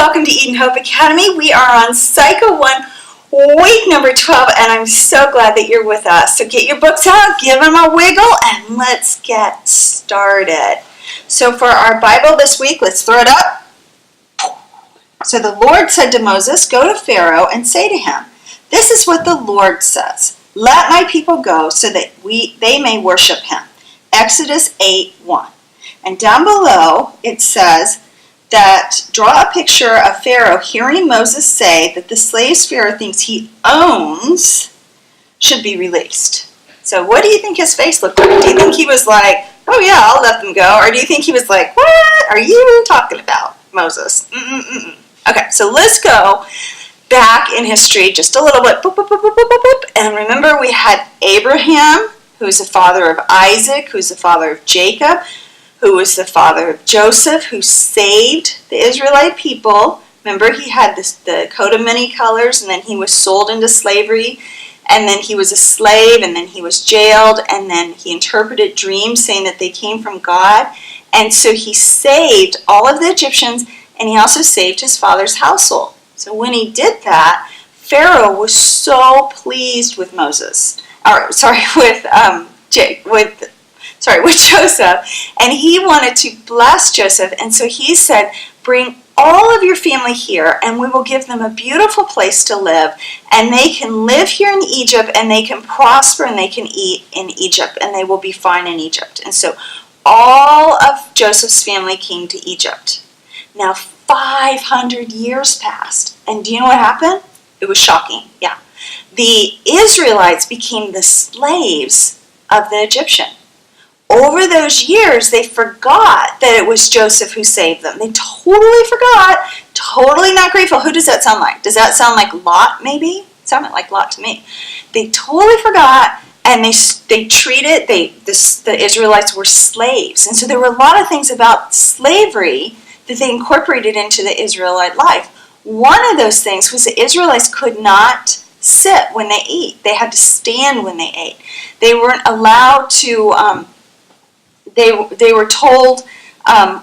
welcome to Eden Hope Academy. We are on Cycle 1, week number 12, and I'm so glad that you're with us. So get your books out, give them a wiggle, and let's get started. So for our Bible this week, let's throw it up. So the Lord said to Moses, "Go to Pharaoh and say to him, 'This is what the Lord says. Let my people go so that they may worship him.'" Exodus 8:1. And down below it says that draw a picture of Pharaoh hearing Moses say that the slaves Pharaoh thinks he owns should be released. So what do you think his face looked like? Do you think he was like, "Oh yeah, I'll let them go"? Or do you think he was like, "What are you talking about, Moses?" Okay, so let's go back in history just a little bit. Boop, boop, boop, boop, boop, boop. And remember we had Abraham, who's the father of Isaac, who's the father of Jacob, who was the father of Joseph, who saved the Israelite people. Remember, he had the coat of many colors, and then he was sold into slavery, and then he was a slave, and then he was jailed, and then he interpreted dreams saying that they came from God. And so he saved all of the Egyptians, and he also saved his father's household. So when he did that, Pharaoh was so pleased with with Joseph, and he wanted to bless Joseph, and so he said, "Bring all of your family here, and we will give them a beautiful place to live, and they can live here in Egypt, and they can prosper, and they can eat in Egypt, and they will be fine in Egypt." And so all of Joseph's family came to Egypt. Now 500 years passed, and do you know what happened? It was shocking, yeah. The Israelites became the slaves of the Egyptian. Over those years, they forgot that it was Joseph who saved them. They totally forgot, totally not grateful. Who does that sound like? Does that sound like Lot, maybe? It sounded like Lot to me. They totally forgot, and the Israelites were slaves. And so there were a lot of things about slavery that they incorporated into the Israelite life. One of those things was the Israelites could not sit when they ate. They had to stand when they ate. They weren't allowed to... They were told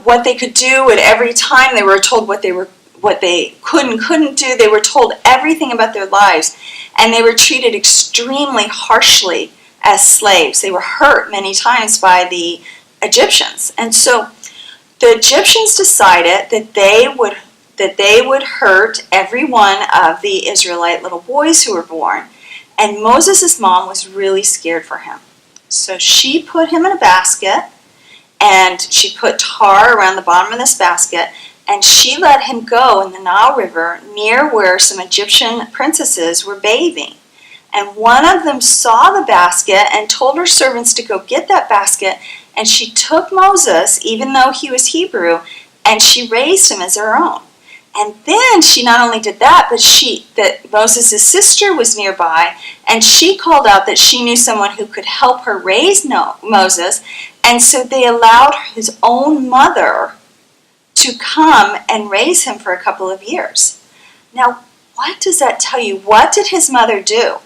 what they could do at every time. They were told what they could and couldn't do. They were told everything about their lives, and they were treated extremely harshly as slaves. They were hurt many times by the Egyptians, and so the Egyptians decided that they would hurt every one of the Israelite little boys who were born. And Moses' mom was really scared for him, so she put him in a basket. And she put tar around the bottom of this basket, and she let him go in the Nile River near where some Egyptian princesses were bathing. And one of them saw the basket and told her servants to go get that basket, and she took Moses, even though he was Hebrew, and she raised him as her own. And then she not only did that, but that Moses' sister was nearby, and she called out that she knew someone who could help her raise Moses. And so they allowed his own mother to come and raise him for a couple of years. Now, what does that tell you? What did his mother do?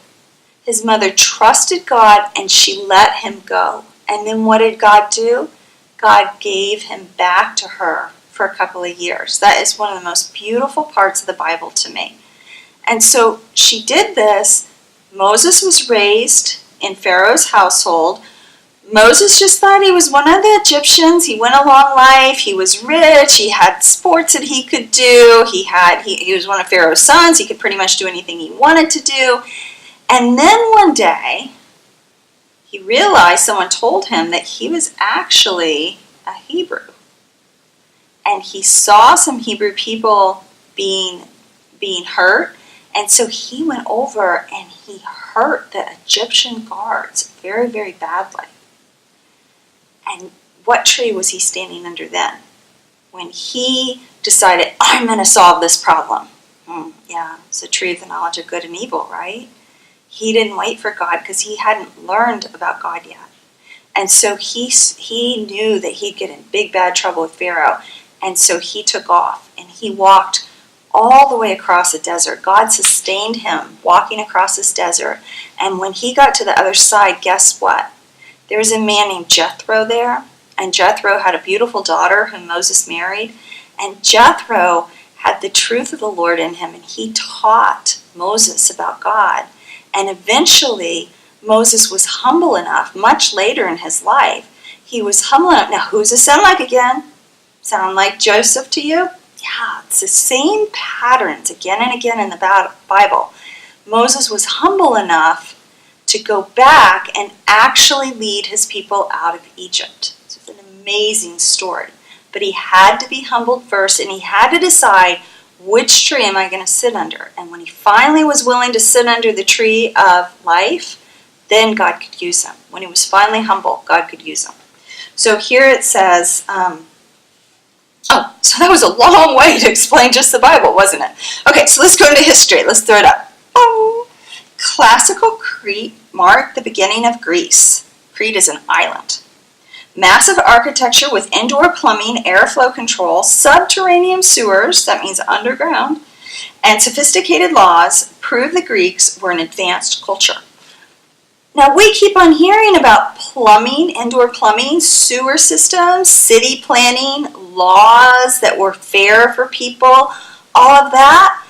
His mother trusted God, and she let him go. And then what did God do? God gave him back to her for a couple of years. That is one of the most beautiful parts of the Bible to me. And so she did this. Moses was raised in Pharaoh's household. Moses just thought he was one of the Egyptians. He went a long life. He was rich. He had sports that he could do. He was one of Pharaoh's sons. He could pretty much do anything he wanted to do. And then one day, he realized someone told him that he was actually a Hebrew. And he saw some Hebrew people being hurt. And so he went over and he hurt the Egyptian guards very, very badly. And what tree was he standing under then? When he decided, "I'm going to solve this problem." Yeah, it's the tree of the knowledge of good and evil, right? He didn't wait for God because he hadn't learned about God yet. And so he knew that he'd get in big, bad trouble with Pharaoh. And so he took off and he walked all the way across the desert. God sustained him walking across this desert. And when he got to the other side, guess what? There was a man named Jethro there, and Jethro had a beautiful daughter whom Moses married, and Jethro had the truth of the Lord in him, and he taught Moses about God. And eventually, Moses was humble enough, much later in his life, he was humble enough. Now, who's it sound like again? Sound like Joseph to you? Yeah, it's the same patterns again and again in the Bible. Moses was humble enough to go back and actually lead his people out of Egypt. So it's an amazing story. But he had to be humbled first, and he had to decide, which tree am I going to sit under? And when he finally was willing to sit under the tree of life, then God could use him. When he was finally humble, God could use him. So here it says, so that was a long way to explain just the Bible, wasn't it? Okay, so let's go into history. Let's throw it up. Classical Crete marked the beginning of Greece. Crete is an island. Massive architecture with indoor plumbing, airflow control, subterranean sewers, that means underground, and sophisticated laws prove the Greeks were an advanced culture. Now, we keep on hearing about plumbing, indoor plumbing, sewer systems, city planning, laws that were fair for people, all of that.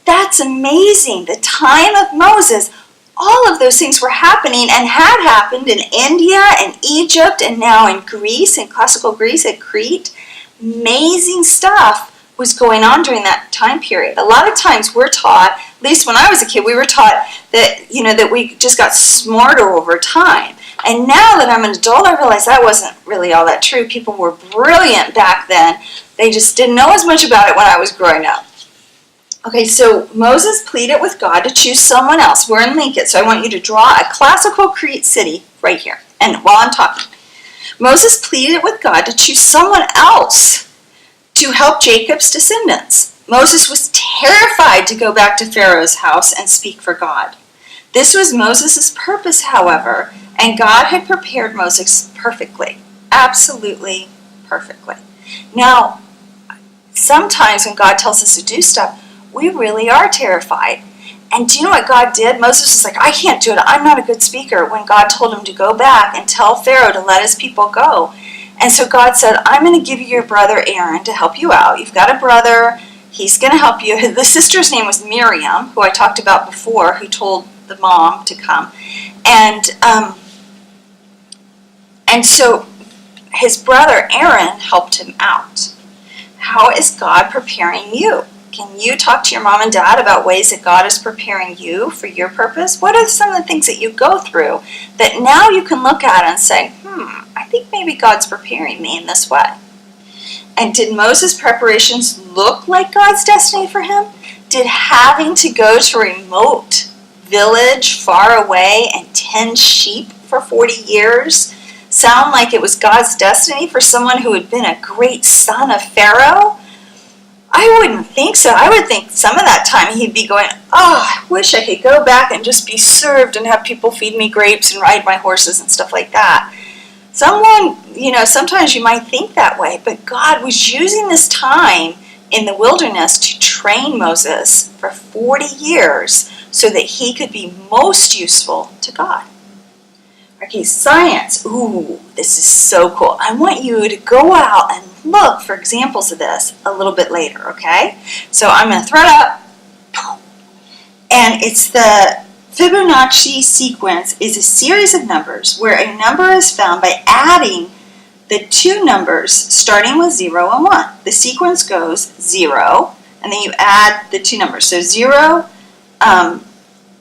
That's amazing. The time of Moses, all of those things were happening and had happened in India and Egypt and now in Greece, in classical Greece at Crete. Amazing stuff was going on during that time period. A lot of times we're taught, at least when I was a kid, we were taught that, that we just got smarter over time. And now that I'm an adult, I realize that wasn't really all that true. People were brilliant back then. They just didn't know as much about it when I was growing up. Okay, so Moses pleaded with God to choose someone else. We're in Lincoln, so I want you to draw a classical Crete city right here. And while I'm talking, Moses pleaded with God to choose someone else to help Jacob's descendants. Moses was terrified to go back to Pharaoh's house and speak for God. This was Moses' purpose, however, and God had prepared Moses perfectly, absolutely perfectly. Now, sometimes when God tells us to do stuff, we really are terrified. And do you know what God did? Moses was like, I can't do it. I'm not a good speaker. When God told him to go back and tell Pharaoh to let his people go. And so God said, I'm going to give you your brother Aaron to help you out. You've got a brother. He's going to help you. The sister's name was Miriam, who I talked about before, who told the mom to come. And so his brother Aaron helped him out. How is God preparing you? Can you talk to your mom and dad about ways that God is preparing you for your purpose? What are some of the things that you go through that now you can look at and say, I think maybe God's preparing me in this way? And did Moses' preparations look like God's destiny for him? Did having to go to a remote village far away and tend sheep for 40 years sound like it was God's destiny for someone who had been a great son of Pharaoh? I wouldn't think so. I would think some of that time he'd be going, I wish I could go back and just be served and have people feed me grapes and ride my horses and stuff like that. Sometimes you might think that way, but God was using this time in the wilderness to train Moses for 40 years so that he could be most useful to God. Okay, science. Ooh, this is so cool. I want you to go out and look for examples of this a little bit later, okay? So I'm going to throw it up. And it's the Fibonacci sequence is a series of numbers where a number is found by adding the two numbers starting with 0 and 1. The sequence goes 0, and then you add the two numbers. So 0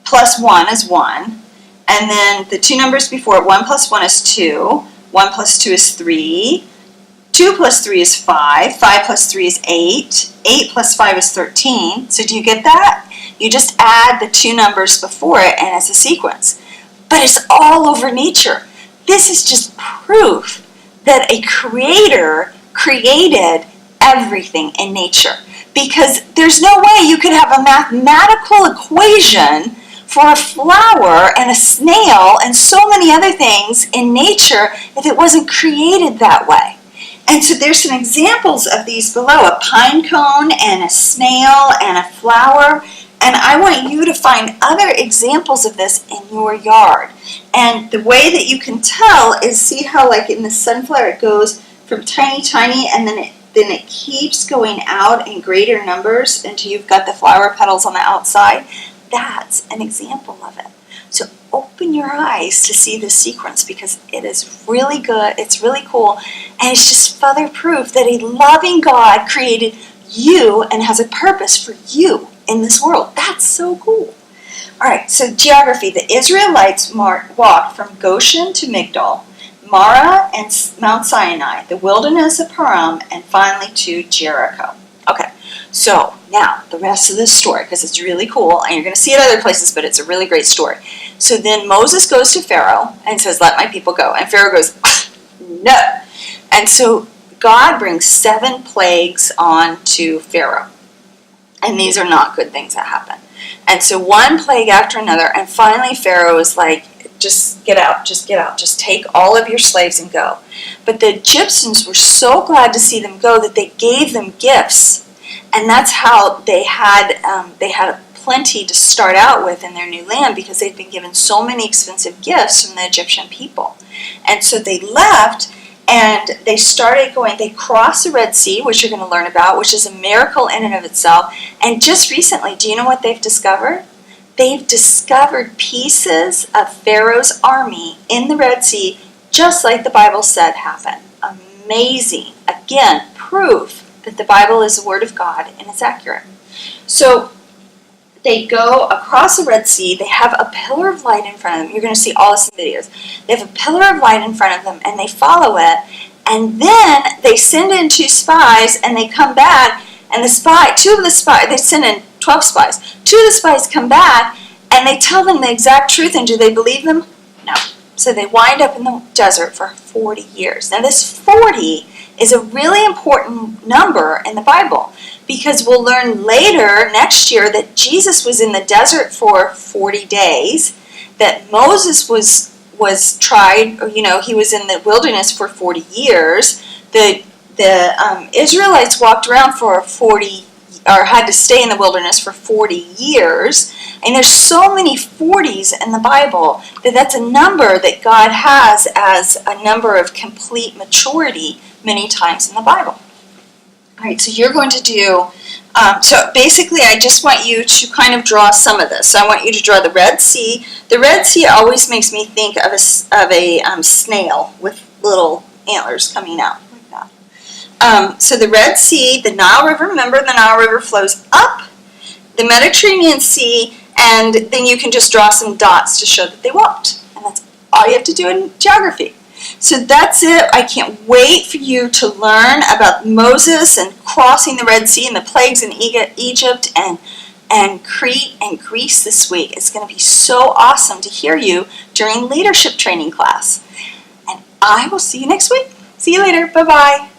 plus 1 is 1. And then the two numbers before it, 1 plus 1 is 2, 1 plus 2 is 3, 2 plus 3 is 5, 5 plus 3 is 8, 8 plus 5 is 13. So do you get that? You just add the two numbers before it and it's a sequence. But it's all over nature. This is just proof that a creator created everything in nature. Because there's no way you could have a mathematical equation for a flower and a snail and so many other things in nature if it wasn't created that way. And so there's some examples of these below, a pine cone and a snail and a flower. And I want you to find other examples of this in your yard. And the way that you can tell is see how like in the sunflower it goes from tiny, and then then it keeps going out in greater numbers until you've got the flower petals on the outside. That's an example of it. So open your eyes to see this sequence because it is really good, it's really cool, and it's just further proof that a loving God created you and has a purpose for you in this world. That's so cool. All right, so geography. The Israelites walked from Goshen to Migdol, Mara and Mount Sinai, the wilderness of Paran, and finally to Jericho. Okay, so now the rest of this story, because it's really cool, and you're going to see it other places, but it's a really great story. So then Moses goes to Pharaoh and says, let my people go. And Pharaoh goes, no. And so God brings 7 plagues on to Pharaoh. And these are not good things that happen. And so one plague after another, and finally Pharaoh is like, just get out, just take all of your slaves and go. But the Egyptians were so glad to see them go that they gave them gifts. And that's how they had plenty to start out with in their new land because they'd been given so many expensive gifts from the Egyptian people. And so they left and they started going, they crossed the Red Sea, which you're going to learn about, which is a miracle in and of itself. And just recently, do you know what they've discovered? They've discovered pieces of Pharaoh's army in the Red Sea, just like the Bible said happened. Amazing. Again, proof that the Bible is the Word of God and it's accurate. So they go across the Red Sea. They have a pillar of light in front of them. You're going to see all this in videos. They have a pillar of light in front of them, and they follow it. And then they send in 2 spies, and they come back. And they send in 12 spies. 2 of the spies come back, and they tell them the exact truth. And do they believe them? No. So they wind up in the desert for 40 years. Now this 40 is a really important number in the Bible, because we'll learn later next year that Jesus was in the desert for 40 days, that Moses was tried, he was in the wilderness for 40 years. The Israelites walked around for 40, or had to stay in the wilderness for 40 years. And there's so many 40s in the Bible that's a number that God has as a number of complete maturity many times in the Bible. All right, so you're going to do, so basically I just want you to kind of draw some of this. So I want you to draw the Red Sea. The Red Sea always makes me think of a snail with little antlers coming out like that. So the Red Sea, the Nile River, remember the Nile River flows up, the Mediterranean Sea, and then you can just draw some dots to show that they walked. And that's all you have to do in geography. So that's it. I can't wait for you to learn about Moses and crossing the Red Sea and the plagues in Egypt and Crete and Greece this week. It's going to be so awesome to hear you during leadership training class. And I will see you next week. See you later. Bye-bye.